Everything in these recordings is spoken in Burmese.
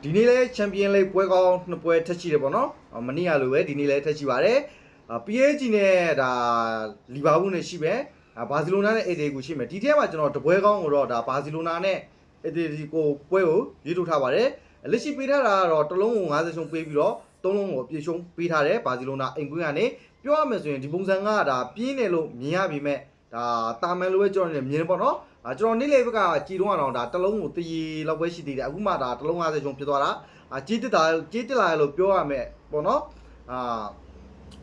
ဒီနေ့လဲချန်ပီယံလိပွဲကောင်းနှစ်ပွဲထက်ရှိတယ်ပေါ့နော်မနေ့ကလိုပဲဒီနေ့လဲထက်ရှိပါတယ်PSG နဲ့ဒါလီဗာပူးနဲ့ရှိပဲဘာစီလိုနာနဲ့အေတီကိုရှိမယ်ဒီထဲမှာကျွန်တော်တပွဲကောင်းကိုတော့ဒါဘာစီလိုနာနဲ့အေတီကိုပွဲကိုရွေးထုတ်ထားပါတယ်လက်ရှိပေးထားတာကတော့တစ်လုံးကို50ရှုံးပေးပြီးတော့3လုံးကိုပြေရှုံးပေးထားတယ်ဘာစီလိုနာအိမ်ကွင်းကနေပြောရမယ်ဆိုရင်ဒီပုံစံကဒါပြင်းတယ်လို့မြင်ရပြီမဲ့ဒါတာမန်လိုပဲကျွန်တော်နေမြင်ပေါ့နော်ကျွန်တော်နေ့လေဘက်ကကြည်တော့အောင်ဒါတစ်လုံးကိုတရီလောက်ပဲရှိသေးတယ်အခုမှဒါတစ်လုံး50ရှုံးဖြစ်သွားတာကြေးတက်လာလို့ပြောရမယ်ပေါ့နော်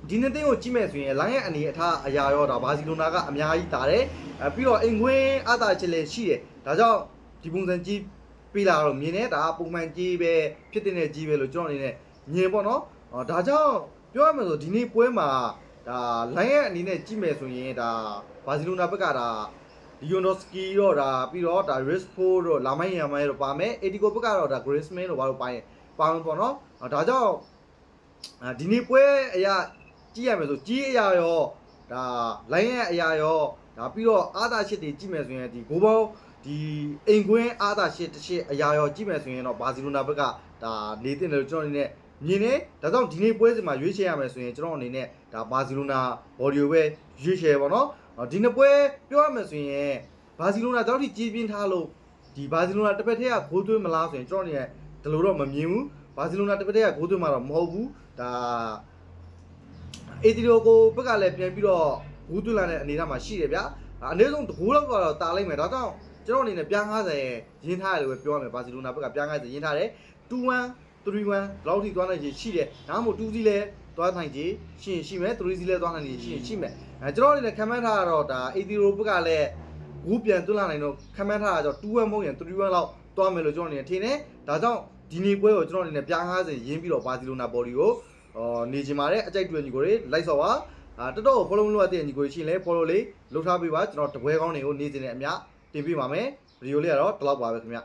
ဒီနေ့တင်းကိုကြည့်မဲ့ဆိုရင်လိုင်းရဲ့အနေအထားအရာရောဒါဘာစီလိုနာကအများကြီးတာတယ်ပြီးတော့အိမ်ခွင်းအသာချစ်လည်းရှိတယ်ဒါကြောင့်ဒီပုံစံကြည့်ပေးလာတော့မြင်နေတာပုံမှန်ကြည့်ပဲဖြစ်တဲ့ကြည့်ပဲလို့ကျွန်တော်အနေနဲ့မြင်ပေါ့နော်ဒါကြောင့်ပြောရမယ်ဆိုဒီနေ့ပွဲမှာဒါလိုင်းရဲ့အနေနဲ့ကြည့်မယ်ဆိုရင်ဒါဘာစီလိုနာဘက်ကဒါဒီယွန်ဒိုစကီတော့ဒါပြီးတော့ဒါ Rashford တော့လာမိုင်းရမိုင်းတော့ပါမယ်အေဒီကိုဘက်ကတော့ဒါ Griezmann တော့ဘာလို့ပါမယ်ပေါ့နော်ဒါကြောင့်ဒီနေ့ပွဲအရာကြည့်ရမယ်ဆိုကြီးအရာရောဒါလိုင်းရဲ့အရာရောဒါပြီးတော့အာသာရှစ်တွေကြည့်မယ်ဆိုရင်ဒီဂိုးပေါင်းဒီအိမ်ကွင်းအာသာရှစ်တစ်ရှစ်အရာရောကြည့်မယ်ဆိုရင်တော့ဘာစီလိုနာဘက်ကဒါနေတင်တယ်ကျွန်တော်အနေနဲ့မြင်နေဒါကြောင့်ဒီနေ့ပွဲစဉ်မှာရွေးချယ်ရမယ်ဆိုရင်ကျွန်တော်အနေနဲ့ဒါဘာစီလိုနာဘော်ဒီယိုပဲရွေးချယ်ပါတော့ဒီနှစ်ပွဲပြောရမယ်ဆိုရင်ဘာစီလိုနာတောက်ထိကြီးပြင်းထားလို့ဒီဘာစီလိုနာတစ်ဖက်တည်းကဂိုးသွင်းမလားဆိုရင်ကျွန်တော်အနေနဲ့ဒီလိုတော့မမြင်ဘူးဘာစီလိုနာတစ်ဖက်တည်းကဂိုးသွင်းမှာတော့မဟုတ်ဘူးဒါအေတီရိုကိုဘက်ကလည်းပြန်ပြီးတော့ဂိုးသွင်းလာတဲ့အနေအထားမှာရှိတယ်ဗျာအနည်းဆုံးတကူလောက်ကတော့တာလိုက်မယ်ဒါကြောင့်ကျွန်တော်အနေနဲ့ပြား90ရင်းထားတယ်လို့ပဲပြောရမယ်ဘာစီလိုနာဘက်ကပြား90ရင်းထားတယ်2-1 3-1လောက်ထိသွားနိုင်ခြေရှိတယ်ဒါမှမဟုတ်2စီးလဲသွားနိုင်ခြေရှိမယ်3စီးလဲသွားနိုင်ခြေရှိမယ်ကျွန်တော်အနေနဲ့ခံမှန်းထားတော့ဒါအေတီရိုဘက်ကလည်းဂိုးပြန်သွင်းလာနိုင်တော့ခံမှန်းထားတာကြောင့်2-1မဟုတ်ရင်3-1လောက်သွားမယ်လို့ကျွန်တော်အနေနဲ့ထင်တယ်ဒါကြောင့်ဒီနေ့ပွဲကိုကျွန်တော်အနေနဲ့ပြား90ရင်းပြီးတော့ဘာစီလိုနာဘော်ဒီကိုနေချင်ပါတယ်အကြိုက်တွေ့ညီကိုတွေလိုက်ဆော့ပါတော်တော် follow လုပ်ရတဲ့ညီကိုတွေရှိရင်လည်း follow လေးလုပ်ထားပေးပါကျွန်တော်တပွဲကောင်းတွေကိုနေစင်တဲ့အမြတင်ပြပါမယ်ဗီဒီယိုလေးကတော့ဒီလောက်ပါပဲခင်ဗျ